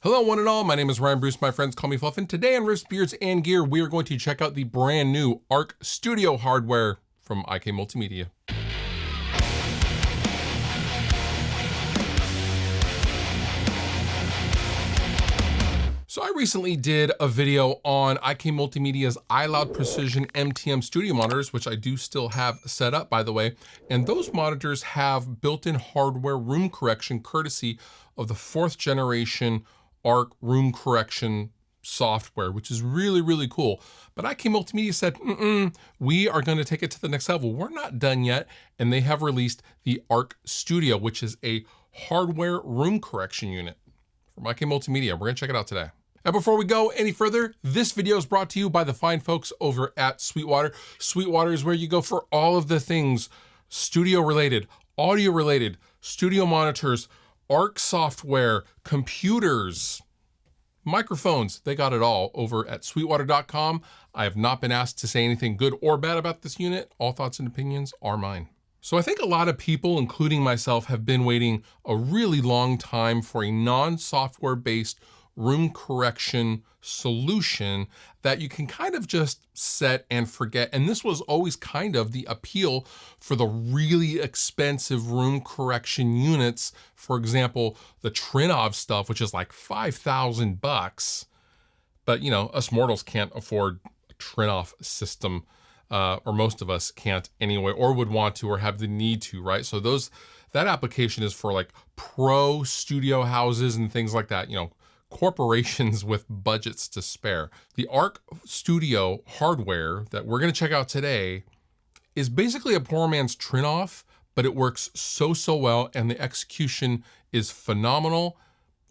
Hello one and all, my name is Ryan Bruce, my friends call me Fluff, and today on Riffs, Beards, and Gear, we are going to check out the brand new ARC Studio hardware from IK Multimedia. So I recently did a video on IK Multimedia's iLoud Precision MTM studio monitors, which I do still have set up, by the way. And those monitors have built-in hardware room correction courtesy of the 4th generation ARC room correction software, which is really, really cool. But IK Multimedia said, we are going to take it to the next level. We're not done yet. And they have released the ARC Studio, which is a hardware room correction unit from IK Multimedia. We're going to check it out today. And before we go any further, this video is brought to you by the fine folks over at Sweetwater. Sweetwater is where you go for all of the things studio related, audio related, studio monitors, ARC software, computers, microphones. They got it all over at sweetwater.com. I have not been asked to say anything good or bad about this unit. All thoughts and opinions are mine. So I think a lot of people, including myself, have been waiting a really long time for a non-software based room correction solution that you can kind of just set and forget. And this was always kind of the appeal for the really expensive room correction units. For example, the Trinov stuff, which is like $5,000. But you know, us mortals can't afford a Trinov system, or most of us can't anyway, or would want to, or have the need to, right? So that application is for like pro studio houses and things like that, you know, corporations with budgets to spare. The ARC Studio hardware that we're going to check out today is basically a poor man's Trinov, but it works so well, and the execution is phenomenal,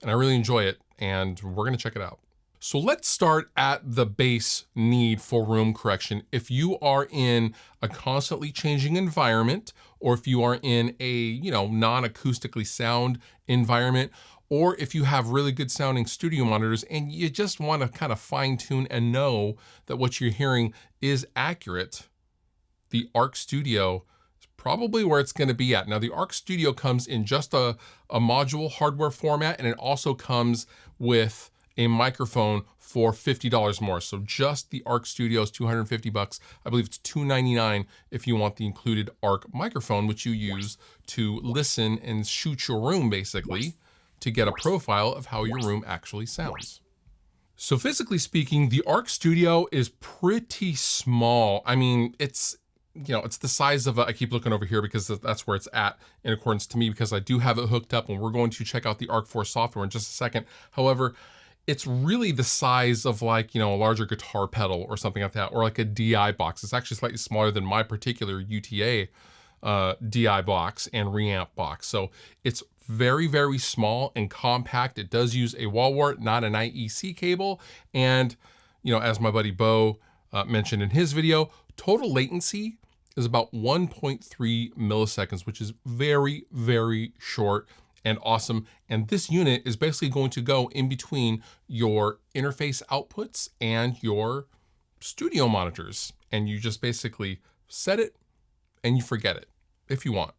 and I really enjoy it, and we're going to check it out. So let's start at the base need for room correction. If you are in a constantly changing environment, or if you are in a, non-acoustically sound environment, or if you have really good sounding studio monitors and you just want to kind of fine tune and know that what you're hearing is accurate, the ARC Studio is probably where it's going to be at. Now, the ARC Studio comes in just a module hardware format, and it also comes with a microphone for $50 more. So just the ARC Studio is $250. I believe it's $299 if you want the included ARC microphone, which you use to listen and shoot your room basically, to get a profile of how your room actually sounds. So physically speaking, the ARC Studio is pretty small. I mean, it's the size of I keep looking over here because that's where it's at in accordance to me, because I do have it hooked up, and we're going to check out the ARC 4 software in just a second. However, it's really the size of like, a larger guitar pedal or something like that, or like a DI box. It's actually slightly smaller than my particular UTA DI box and reamp box. So it's very, very small and compact. It does use a wall wart, not an IEC cable. And, as my buddy Bo mentioned in his video, total latency is about 1.3 milliseconds, which is very, very short and awesome. And this unit is basically going to go in between your interface outputs and your studio monitors. And you just basically set it and you forget it if you want.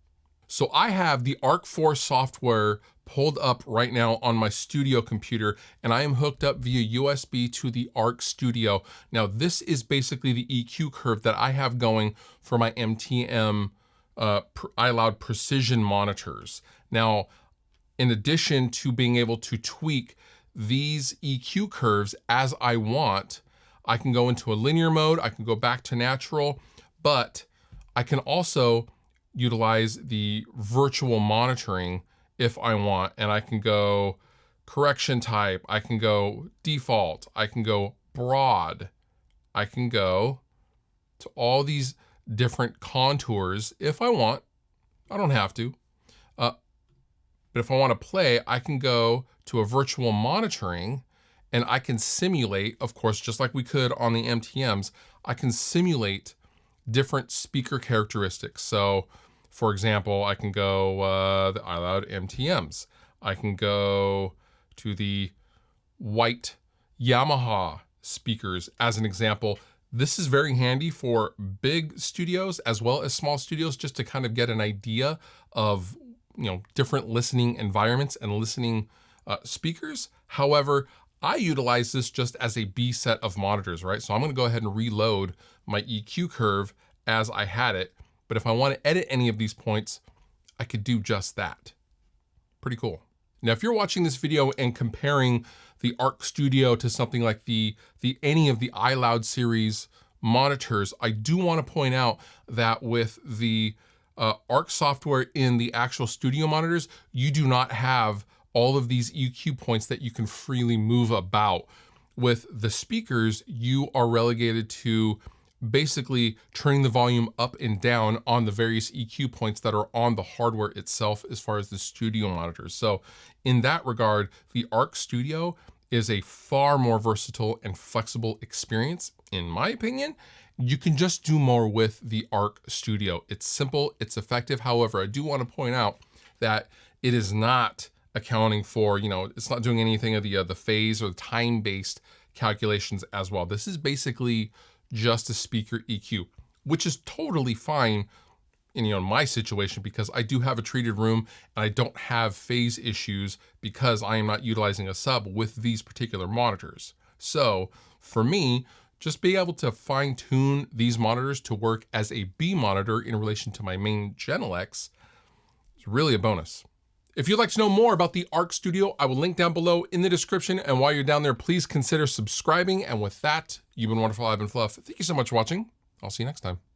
So I have the ARC 4 software pulled up right now on my studio computer, and I am hooked up via USB to the ARC Studio. Now this is basically the EQ curve that I have going for my MTM iLoud Precision monitors. Now, in addition to being able to tweak these EQ curves as I want, I can go into a linear mode, I can go back to natural, but I can also utilize the virtual monitoring if I want, and I can go correction type, I can go default, I can go broad, I can go to all these different contours if I want. I don't have to. But if I want to play, I can go to a virtual monitoring, and I can simulate, of course, just like we could on the MTMs, I can simulate different speaker characteristics. So for example, I can go the iLoud MTMs. I can go to the white Yamaha speakers as an example. This is very handy for big studios as well as small studios, just to kind of get an idea of, different listening environments and listening speakers. However, I utilize this just as a B set of monitors, right? So I'm gonna go ahead and reload my EQ curve as I had it. But if I want to edit any of these points, I could do just that. Pretty cool. Now, if you're watching this video and comparing the Arc Studio to something like any of the iLoud series monitors, I do want to point out that with the Arc software in the actual studio monitors, you do not have all of these EQ points that you can freely move about. With the speakers, you are relegated to basically turning the volume up and down on the various EQ points that are on the hardware itself as far as the studio monitors. So in that regard, the Arc Studio is a far more versatile and flexible experience. In my opinion, you can just do more with the Arc Studio. It's simple, it's effective. However, I do want to point out that it is not accounting for, it's not doing anything of the phase or the time-based calculations as well. This is basically just a speaker EQ, which is totally fine in my situation, because I do have a treated room and I don't have phase issues because I am not utilizing a sub with these particular monitors. So for me, just being able to fine tune these monitors to work as a B monitor in relation to my main Genelex is really a bonus. If you'd like to know more about the Arc Studio, I will link down below in the description. And while you're down there, please consider subscribing. And with that, you've been wonderful. I've been Fluff. Thank you so much for watching. I'll see you next time.